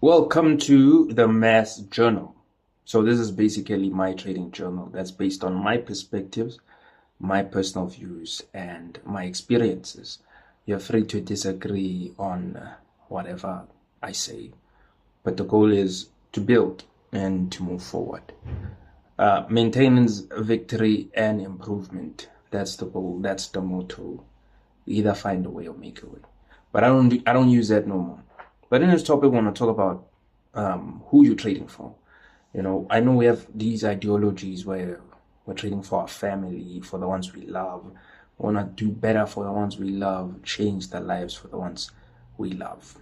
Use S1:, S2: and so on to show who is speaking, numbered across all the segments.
S1: Welcome to the Mass Journal. So this is basically my trading journal that's based on my perspectives, my personal views, and my experiences. You're free to disagree on whatever I say, but the goal is to build and to move forward. Maintenance, victory, and improvement. That's the goal. That's the motto. Either find a way or make a way. But I don't use that no more. But in this topic, I want to talk about who you're trading for. I know we have these ideologies where we're trading for our family, for the ones we love. We want to do better for the ones we love, change their lives for the ones we love.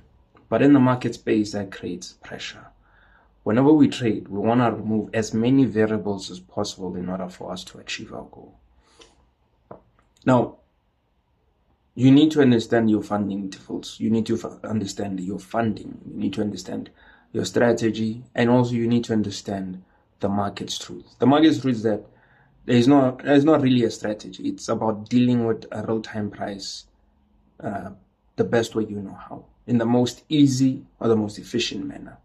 S1: But in the market space, that creates pressure. Whenever we trade, we want to remove as many variables as possible in order for us to achieve our goal. Now, you need to understand your funding intervals. You need to understand your funding. You need to understand your strategy. And also you need to understand the market's truth. The market's truth is that there's not really a strategy. It's about dealing with a real-time price the best way you know how, in the most easy or the most efficient manner.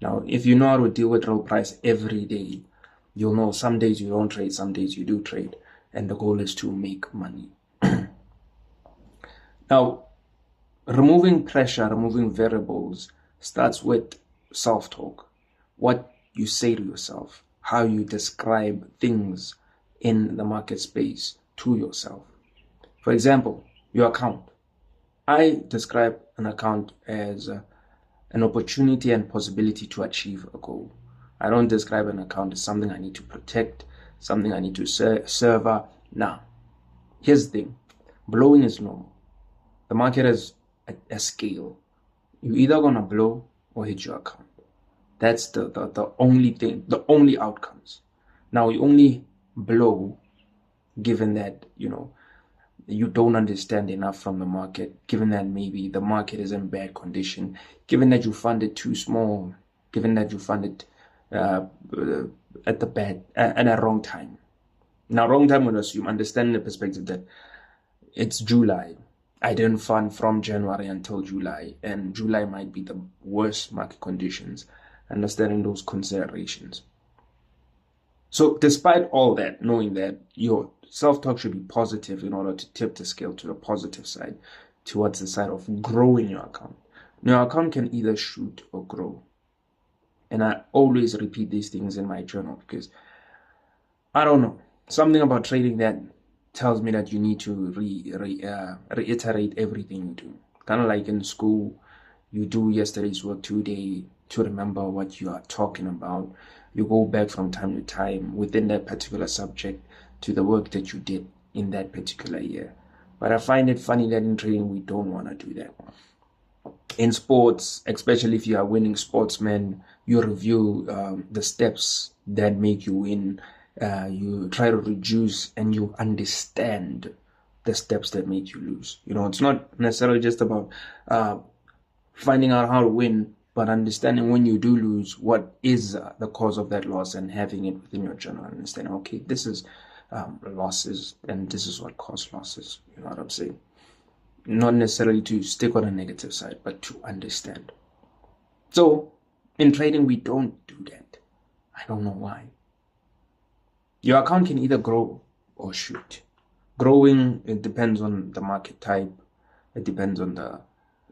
S1: Now, if you know how to deal with real price every day, you'll know some days you don't trade, some days you do trade. And the goal is to make money. Now, removing pressure, removing variables starts with self-talk. What you say to yourself, how you describe things in the market space to yourself. For example, your account. I describe an account as an opportunity and possibility to achieve a goal. I don't describe an account as something I need to protect, something I need to serve. Now, here's the thing. Blowing is normal. The market has a scale. You're either going to blow or hit your account. That's the only thing, the only outcomes. Now, you only blow given that, you don't understand enough from the market, given that maybe the market is in bad condition, given that you funded too small, given that you funded at a wrong time. Now, wrong time would assume, understanding the perspective that it's July. I didn't fund from January until July, and July might be the worst market conditions, understanding those considerations. So despite all that, knowing that your self-talk should be positive in order to tip the scale to the positive side, towards the side of growing your account. Now, your account can either shoot or grow. And I always repeat these things in my journal because I don't know, something about trading that tells me that you need to reiterate everything you do. Kind of like in school, you do yesterday's work today to remember what you are talking about. You go back from time to time within that particular subject to the work that you did in that particular year. But I find it funny that in trading, we don't want to do that. In sports, especially if you are winning sportsmen, you review the steps that make you win. You try to reduce and you understand the steps that make you lose. It's not necessarily just about finding out how to win, but understanding when you do lose, what is the cause of that loss and having it within your journal and understanding, okay, this is losses and this is what caused losses. You know what I'm saying? Not necessarily to stick on the negative side, but to understand. So in trading, we don't do that. I don't know why. Your account can either grow or shoot. Growing, it depends on the market type. It depends on the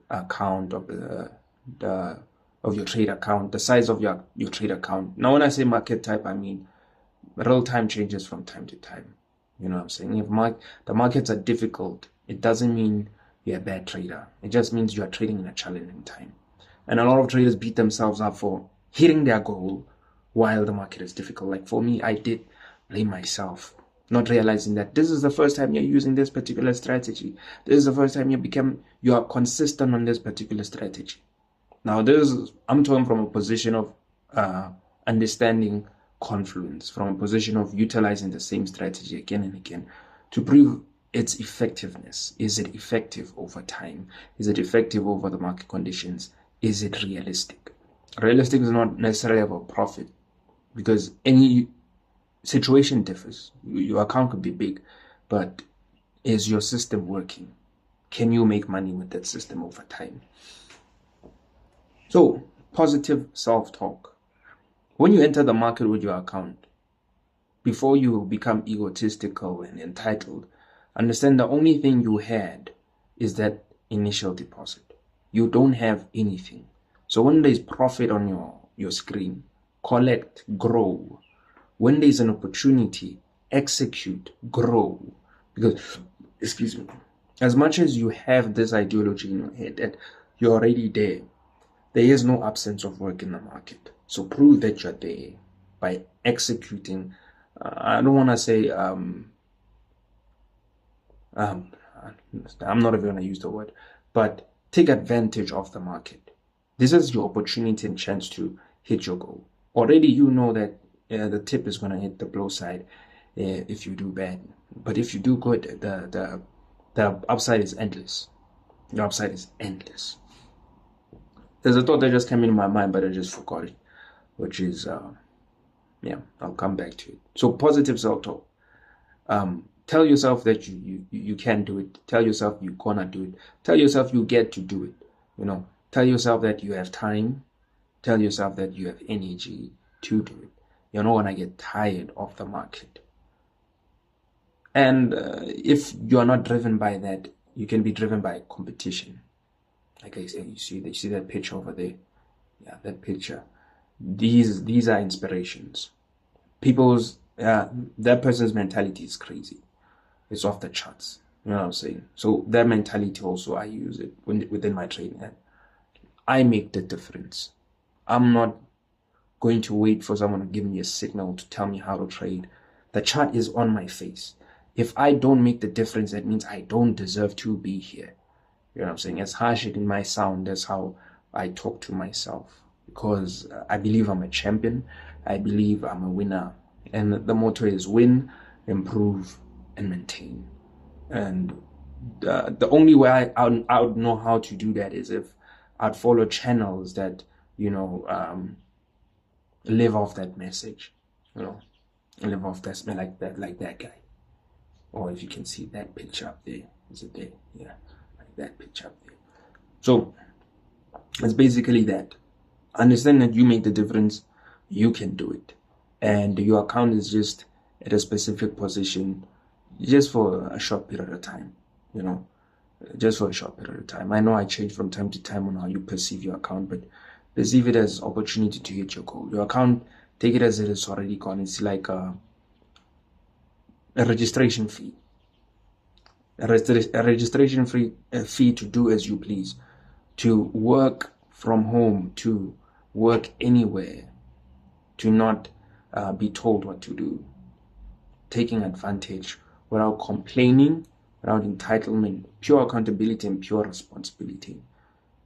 S1: account of your trade account, the size of your trade account. Now, when I say market type, I mean real time changes from time to time. You know what I'm saying? If the markets are difficult, it doesn't mean you're a bad trader. It just means you are trading in a challenging time. And a lot of traders beat themselves up for hitting their goal while the market is difficult. Like for me, I did blame myself, not realizing that this is the first time you're using this particular strategy. This is the first time you are consistent on this particular strategy. Now, I'm talking from a position of understanding confluence, from a position of utilizing the same strategy again and again to prove its effectiveness. Is it effective over time? Is it effective over the market conditions? Is it realistic? Realistic is not necessarily about profit because any situation differs. Your account could be big, but is your system working? Can you make money with that system over time? So positive self-talk. When you enter the market with your account, before you become egotistical and entitled, understand the only thing you had is that initial deposit. You don't have anything. So when there's profit on your screen, collect, grow. When there's an opportunity, execute, grow. Because, excuse me, as much as you have this ideology in your head that you're already there, there is no absence of work in the market. So prove that you're there by executing. I don't want to say, I'm not even going to use the word, but take advantage of the market. This is your opportunity and chance to hit your goal. Already you know that the tip is going to hit the blow side if you do bad. But if you do good, the upside is endless. The upside is endless. There's a thought that just came in my mind, but I just forgot it, which is, yeah, I'll come back to it. So positive self-talk. Tell yourself that you can do it. Tell yourself you're gonna do it. Tell yourself you get to do it. Tell yourself that you have time. Tell yourself that you have energy to do it. You're not gonna get tired of the market. And if you are not driven by that, you can be driven by competition. Like I said, you see that picture over there. Yeah, that picture. These are inspirations. That person's mentality is crazy. It's off the charts. You know what I'm saying? So that mentality also, I use it within my trading. I make the difference. I'm not going to wait for someone to give me a signal to tell me how to trade. The chart is on my face. If I don't make the difference, that means I don't deserve to be here. You know what I'm saying? As harsh as it might sound, that's how I talk to myself. Because I believe I'm a champion. I believe I'm a winner. And the motto is win, improve, and maintain. And the only way I would know how to do that is if I'd follow channels that, live off that message. Live off that, like that guy. Or if you can see that picture up there. Is it there? Yeah, like that picture up there. So it's basically that. Understand that you make the difference. You can do it. And your account is just at a specific position just for a short period of time. Just for a short period of time. I know I change from time to time on how you perceive your account, but perceive it as opportunity to hit your goal. Your account, take it as it is already gone. It's like a registration fee. A registration fee to do as you please, to work from home, to work anywhere, to not be told what to do, taking advantage without complaining, without entitlement, pure accountability and pure responsibility.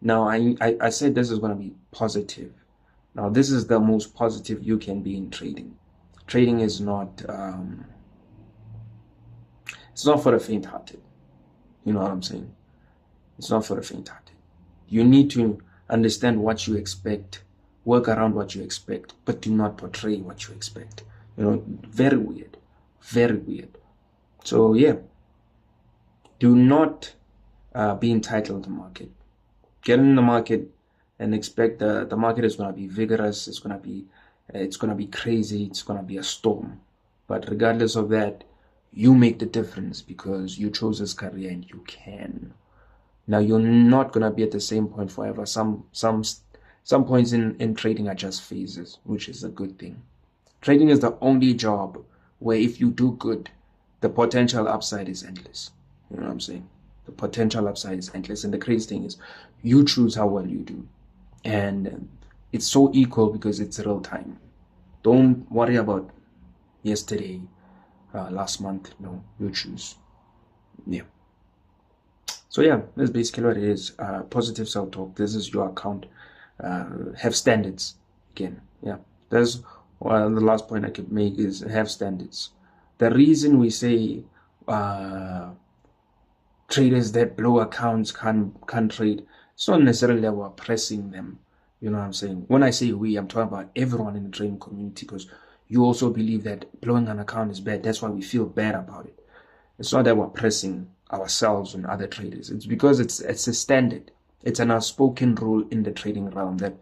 S1: Now, I said this is going to be positive. Now, this is the most positive you can be in trading. Trading is not it's not for the faint-hearted. You know what I'm saying? It's not for the faint-hearted. You need to understand what you expect, work around what you expect, but do not portray what you expect. Very weird. Very weird. So, yeah. Do not be entitled to the market. Get in the market and expect the market is going to be vigorous. It's going to be crazy. It's going to be a storm. But regardless of that, you make the difference because you chose this career and you can. Now, you're not going to be at the same point forever. Some points in trading are just phases, which is a good thing. Trading is the only job where if you do good, the potential upside is endless. You know what I'm saying? The potential upside is endless. And the crazy thing is, you choose how well you do. And it's so equal because it's real time. Don't worry about yesterday, last month. No, you choose. Yeah. So yeah, that's basically what it is. Positive self-talk. This is your account. Have standards. Again, yeah. That's the last point I could make is have standards. The reason we say traders that blow accounts can't trade, it's not necessarily that we're pressing them. You know what I'm saying? When I say we, I'm talking about everyone in the trading community, because you also believe that blowing an account is bad. That's why we feel bad about it. It's not that we're pressing ourselves and other traders. It's because it's a standard. It's an unspoken rule in the trading realm that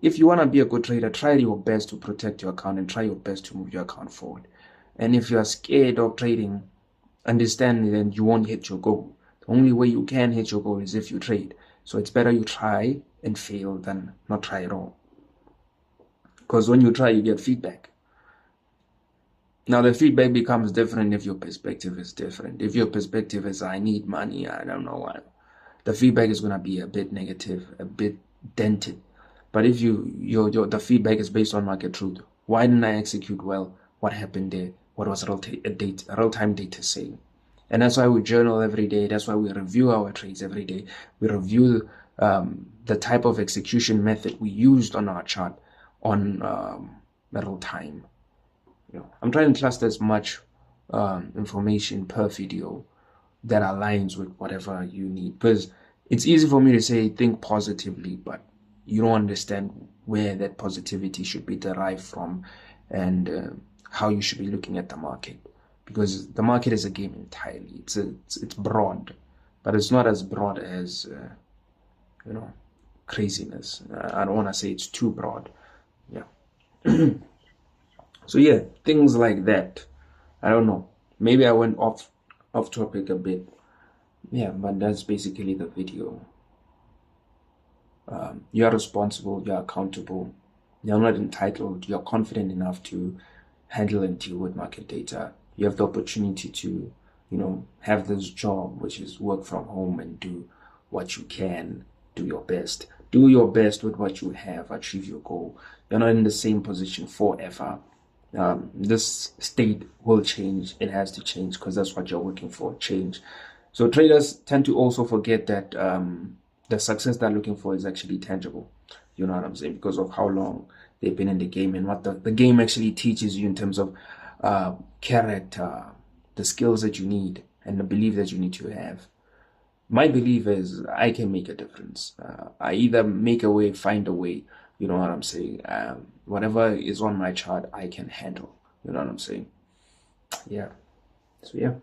S1: if you want to be a good trader, try your best to protect your account and try your best to move your account forward. And if you are scared of trading, understand that you won't hit your goal. The only way you can hit your goal is if you trade. So it's better you try and fail than not try at all. Because when you try, you get feedback. Now, the feedback becomes different if your perspective is different. If your perspective is, I need money, I don't know why, the feedback is going to be a bit negative, a bit dented. But if the feedback is based on market truth, why didn't I execute well? What happened there? What was real-time data saying? And that's why we journal every day. That's why we review our trades every day. We review the type of execution method we used on our chart on real time. I'm trying to cluster as much information per video that aligns with whatever you need, because it's easy for me to say think positively, but you don't understand where that positivity should be derived from and how you should be looking at the market, because the market is a game entirely. It's broad, but it's not as broad as craziness. I don't want to say it's too broad. So yeah, things like that. I don't know, maybe I went off topic a bit. Yeah, but that's basically the video. You are responsible, you're accountable, you're not entitled, you're confident enough to handle and deal with market data. You have the opportunity to have this job, which is work from home, and do what you can, do your best with what you have, achieve your goal. You're not in the same position forever. This state will change. It has to change, because that's what you're working for, change. So traders tend to also forget that the success they're looking for is actually tangible. You know what I'm saying? Because of how long they've been in the game and what the game actually teaches you in terms of character, the skills that you need, and the belief that you need to have. My belief is I can make a difference. I either make a way, find a way. You know what I'm saying? Whatever is on my chart, I can handle. You know what I'm saying? Yeah. So yeah.